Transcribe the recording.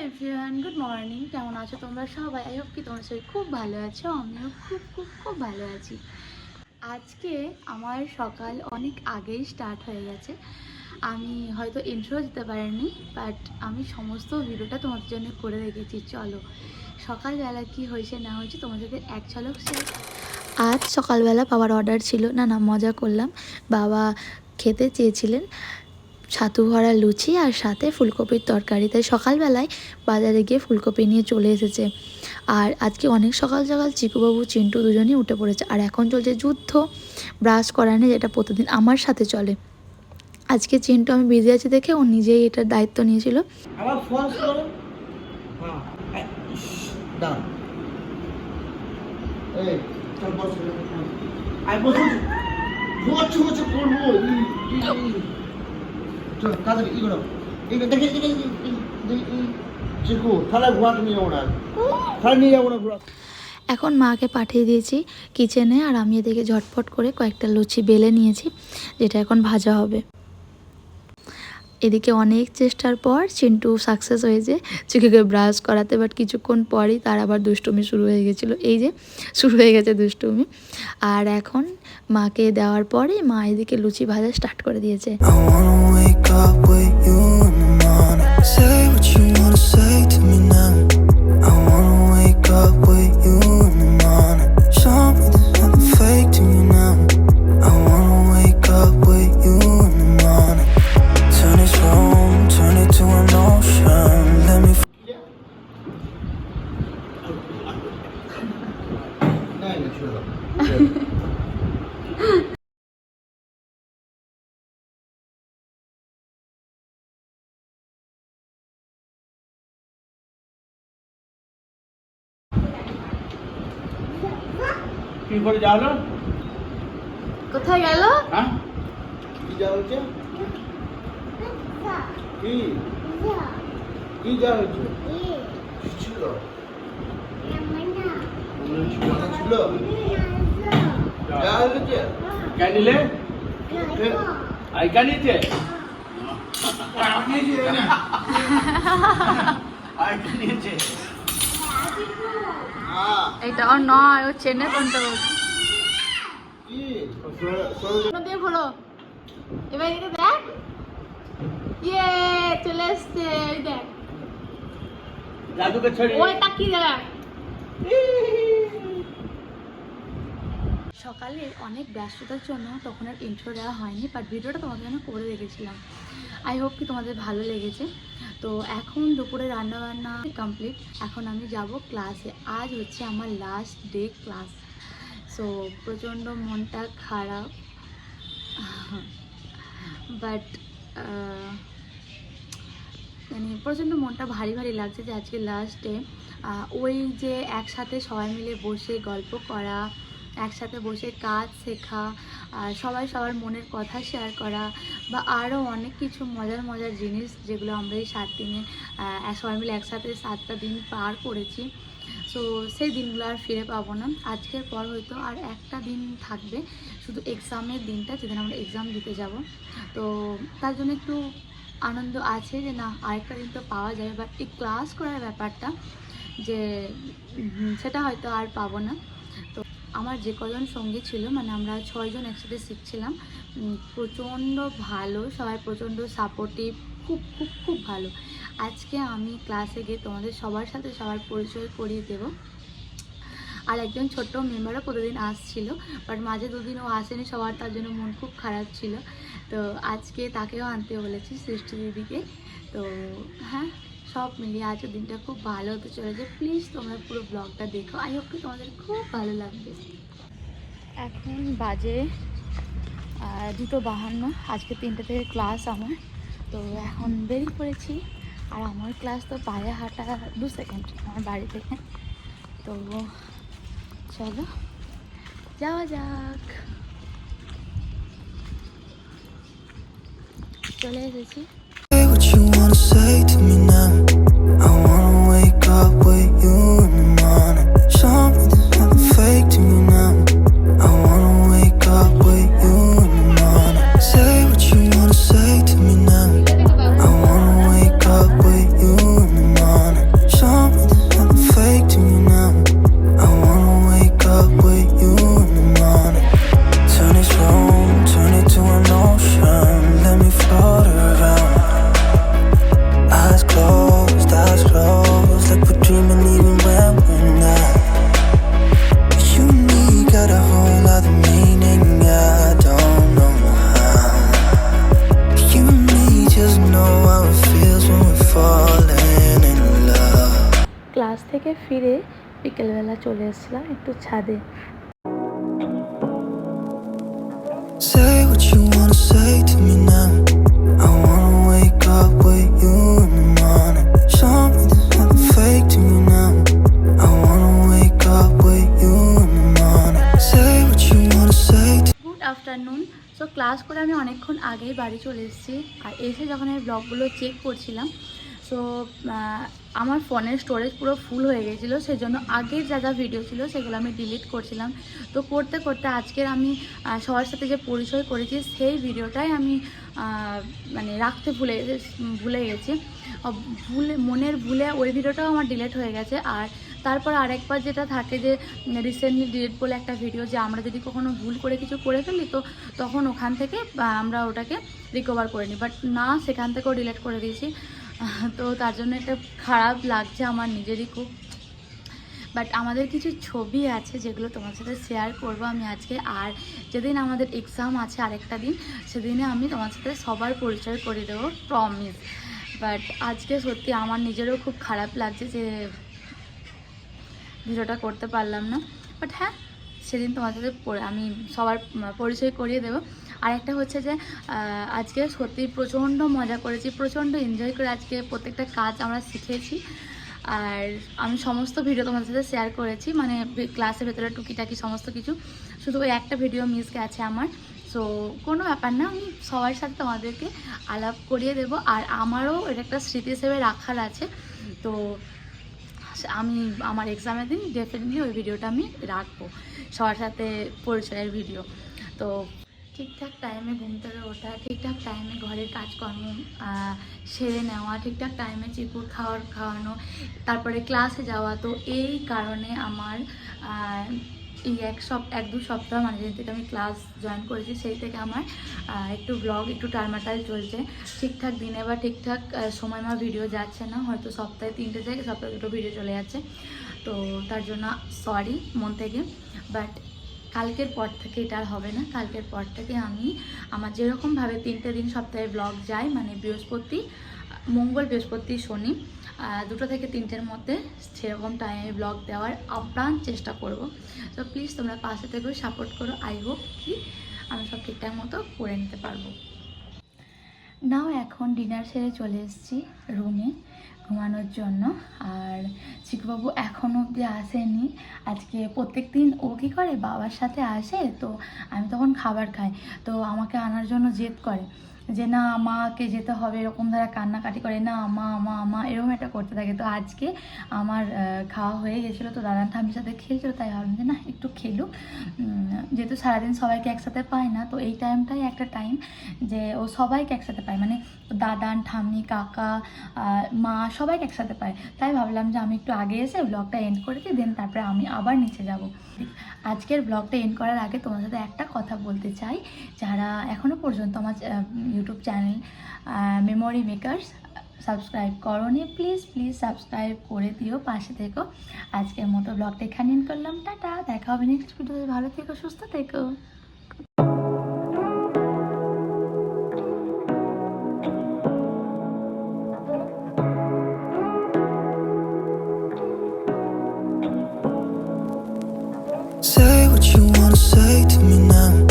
Everyone, good morning. কেমন আছো তোমরা সবাই? আই হোপ কি তোমরা সবাই খুব ভালো আছো। আমিও খুব খুব খুব ভালো আছি। আজকে আমার সকাল অনেক আগেই স্টার্ট হয়ে গেছে। আমি হয়তো ইন্ট্রো দিতে পারিনি, বাট আমি সমস্ত ভিডিওটা তোমাদের জন্য করে রেখেছি। চলো সকালবেলা কি হয়েছে না হয়েছে তোমাদের সাথে এক ঝলক শেয়ার। আজ সকালবেলা বাবার অর্ডার ছিল, না মজা করলাম। বাবা খেতে চেয়েছিলেন ছাতু ভরা লুচি আর সাথে ফুলকপির তরকারি, তাই সকালবেলায় বাজারে গিয়ে ফুলকপি নিয়ে চলে এসেছে। আর আজকে অনেক সকাল সকাল চিকুবাবু চিন্টু দুজনেই উঠে পড়েছে। আর এখন চলছে যুদ্ধ ব্রাশ করানো, যেটা প্রতিদিন আমার সাথে চলে। আজকে চিন্টু আমি বিজি আছি দেখে ও নিজেই এটার দায়িত্ব নিয়েছিল। এখন মাকে পাঠিয়ে দিয়েছি কিচেনে, আর আমি এদিকে ঝটপট করে কয়েকটা লুচি বেলে নিয়েছি, যেটা এখন ভাজা হবে। এদিকে অনেক চেষ্টার পর চিন্টু সাকসেস হয়েছে চিকুকে ব্রাশ করাতে, বাট কিছুক্ষণ পরই তার আবার দুষ্টুমি শুরু হয়ে গেছিলো। এই যে শুরু হয়ে গেছে দুষ্টুমি। আর এখন মাকে দেওয়ার পরে মা এদিকে লুচি ভাজা স্টার্ট করে দিয়েছে। কোথায় গেল? এটা ওর নয়, ও চেনে কোনটা দিয়ে খোলো। এবার এদিকে দেখ, ইয়ে চলে এসছে। দেখ জাদুকে ছড়ি, ওই তাকিয়ে দেখ। সকালে অনেক ব্যস্ততার জন্য তখন আর ইন্ট্রো দেওয়া হয়নি, বাট ভিডিওটা তোমাদের জন্য করে রেখেছিলাম। আই হোপ কি তোমাদের ভালো লেগেছে। তো এখন দুপুরে রান্নাবান্না কমপ্লিট, এখন আমি যাব ক্লাসে। আজ হচ্ছে আমার লাস্ট ডে ক্লাস। সো প্রচণ্ড মনটা খারাপ, বাট মানে প্রচণ্ড মনটা ভারী ভারী লাগছে যে আজকে লাস্ট ডে। ওই যে একসাথে সবাই মিলে বসে গল্প করা, একসাথে বসে কাজ শেখা, সবাই সবার মনের কথা শেয়ার করা, বা আরও অনেক কিছু মজার মজার জিনিস যেগুলো আমরা এই 7 দিনে সবাই মিলে একসাথে 7টা দিন পার করেছি। সো সেই দিনগুলো আর ফিরে পাবো না। আজকের পর হয়তো আর একটা দিন থাকবে, শুধু এক্সামের দিনটা, যেদিন আমরা এক্সাম দিতে যাব। তো তার জন্য একটু আনন্দ আছে যে না আরেকটা দিন তো পাওয়া যাবে, বাট এই ক্লাস করার ব্যাপারটা যে সেটা হয়তো আর পাবো না। তো আমার যে কজন সঙ্গী ছিল, মানে আমরা 6 জন একসাথে শিখছিলাম, প্রচণ্ড ভালো, সবাই প্রচণ্ড সাপোর্টিভ, খুব খুব খুব ভালো। আজকে আমি ক্লাসে গিয়ে তোমাদের সবার সাথে সবার পরিচয় করিয়ে দেব। আর একজন ছোট্ট মেম্বারও প্রতিদিন আসছিল, বাট মাঝে দুদিন ও আসেনি, সবার তার জন্য মন খুব খারাপ ছিল। তো আজকে তাকেও আনতে বলেছি, সৃষ্টি দিদিকে। তো হ্যাঁ, সব মিলিয়ে আজকের দিনটা খুব ভালো হতে চলেছে। প্লিজ তোমরা পুরো ব্লগটা দেখো, আই হোপ কি তোমাদের খুব ভালো লাগবে। এখন বাজে 2:52, আজকে 3টে থেকে ক্লাস আমার। তো এখন বেরিয়ে পড়েছি, আর আমার ক্লাস তো পায়ে হাঁটা 2 সেকেন্ড আমার বাড়ি থেকে। তো চলো যাওয়া যাক। চলে এসেছি। Say what you wanna say to me now. I wanna wake up with you in the morning. থেকে ফিরে বিকেলবেলা চলে এসেছিলাম একটু ছাদে। Say what you wanna say to me now. I wanna wake up with you in the morning. Show me there's nothing fake to me now. I wanna wake up with you in the morning. Say what you wanna say to good afternoon. So class করে আমি অনেকক্ষণ আগেই বাড়ি চলে এসেছি। আর এসে যখন আমি ব্লগগুলো চেক করছিলাম, সো আমার ফোনের স্টোরেজ পুরো ফুল হয়ে গেছিলো, সেই জন্য আগের যা যা ভিডিও ছিল সেগুলো আমি ডিলিট করছিলাম। তো করতে করতে আজকের আমি সবার সাথে যে পরিচয় করেছি সেই ভিডিওটাই আমি মানে রাখতে ভুলে গেছি। মনের ভুলে ওই ভিডিওটাও আমার ডিলিট হয়ে গেছে। আর তারপর আরেকবার যেটা থাকে যে রিসেন্টলি ডিলিট বলে একটা ভিডিও, যে আমরা যদি কখনো ভুল করে কিছু করে ফেলি তো তখন ওখান থেকে আমরা ওটাকে রিকভার করে নিই, বাট না, সেখান থেকেও ডিলিট করে দিয়েছি। তো তার জন্য একটা খারাপ লাগছে আমার নিজেরই খুব। বাট আমাদের কিছু ছবি আছে যেগুলো তোমার সাথে শেয়ার করবো আমি আজকে। আর যেদিন আমাদের এক্সাম আছে আরেকটা দিন, সেদিনে আমি তোমার সাথে সবার পরিচয় করে দেবো, প্রমিস। বাট আজকে সত্যি আমার নিজেরও খুব খারাপ লাগছে যে ভিডিওটা করতে পারলাম না। বাট হ্যাঁ, সেদিন তোমার সাথে আমি সবার পরিচয় করিয়ে দেবো। আর একটা হচ্ছে যে আজকে সত্যি প্রচণ্ড মজা করেছি, প্রচণ্ড এনজয় করে আজকে প্রত্যেকটা কাজ আমরা শিখেছি। আর আমি সমস্ত ভিডিও তোমাদের সাথে শেয়ার করেছি, মানে ক্লাসের ভেতরে টুকিটাকি সমস্ত কিছু। শুধু ওই একটা ভিডিও মিস গেছে আমার। সো কোনো ব্যাপার না, আমি সবার সাথে তোমাদেরকে আলাপ করিয়ে দেবো। আর আমারও এটা একটা স্মৃতি হিসেবে রাখার আছে। তো আমি আমার এক্সামের দিন ডেফিনেটলি ওই ভিডিওটা আমি রাখবো, সবার সাথে পরিচয়ের ভিডিও। তো ঠিকঠাক টাইমে ঘুম থেকে ওঠা, ঠিকঠাক টাইমে ঘরের কাজকর্ম সেরে নেওয়া, ঠিকঠাক টাইমে চিকুর খাওয়ানো, তারপরে ক্লাসে যাওয়া। তো এই কারণে আমার এই এক দু সপ্তাহ, মানে যেদিন থেকে আমি ক্লাস জয়েন করেছি সেই থেকে আমার একটু ব্লগ একটু টালমাটাল চলছে। ঠিকঠাক দিনে বা ঠিকঠাক সময় আমার ভিডিও যাচ্ছে না, হয়তো সপ্তাহে 3টে জায়গায় সপ্তাহে 2টো ভিডিও চলে যাচ্ছে। তো তার জন্য সরি মন থেকে। বাট কালকের পর থেকে এটা আর হবে না। কালকের পর থেকে আমি আমার যেরকমভাবে 3টে দিন সপ্তাহে ব্লগ যায়, মানে মঙ্গল বৃহস্পতি শনি 2টো থেকে 3টের মধ্যে সেরকম টাইমে ব্লগ দেওয়ার আপ্রাণ চেষ্টা করব। তো প্লিজ তোমরা পাশে থেকে সাপোর্ট করো। আই হোপ কি আমি সব ঠিকঠাক মতো করে নিতে পারবো। নাও এখন ডিনার সেরে চলে এসেছি রুমে ঘুমানোর জন্য। আর চিকুবাবু এখনও অবধি আসেনি। আজকে প্রত্যেক দিন ও কী করে, বাবার সাথে আসে, তো আমি তখন খাবার খাই, তো আমাকে আনার জন্য জেদ করে যে না আমাকে যেতে হবে, এরকম ধারা কান্নাকাটি করে, না মা এরকম একটা করতে থাকে। তো আজকে আমার খাওয়া হয়ে গেছিলো, তো দাদান ঠাম্মির সাথে খেলছিলো, তাই ভাবলাম যে না একটু খেলুক। যেহেতু সারাদিন সবাইকে একসাথে পায় না, তো এই টাইমটাই একটা টাইম যে ও সবাইকে একসাথে পায়, মানে দাদান ঠাম্মি কাকা মা সবাইকে একসাথে পায়। তাই ভাবলাম যে আমি একটু আগে এসে ব্লগটা এন্ড করে দিই, দেন তারপরে আমি আবার নিচে যাব। আজকের ব্লগটা এন্ড করার আগে তোমার সাথে একটা কথা বলতে চাই, যারা এখনও পর্যন্ত আমার YouTube channel memory makers subscribe করোনি, প্লিজ সাবস্ক্রাইব করে দিও, পাশে থেকো। আজকের মতো ব্লগটা এখানে এন্ড করলাম, টাটা, দেখা হবে নেক্সট ভিডিওতে। ভালো থেকো, সুস্থ থেকো। say what you wanna say to me now.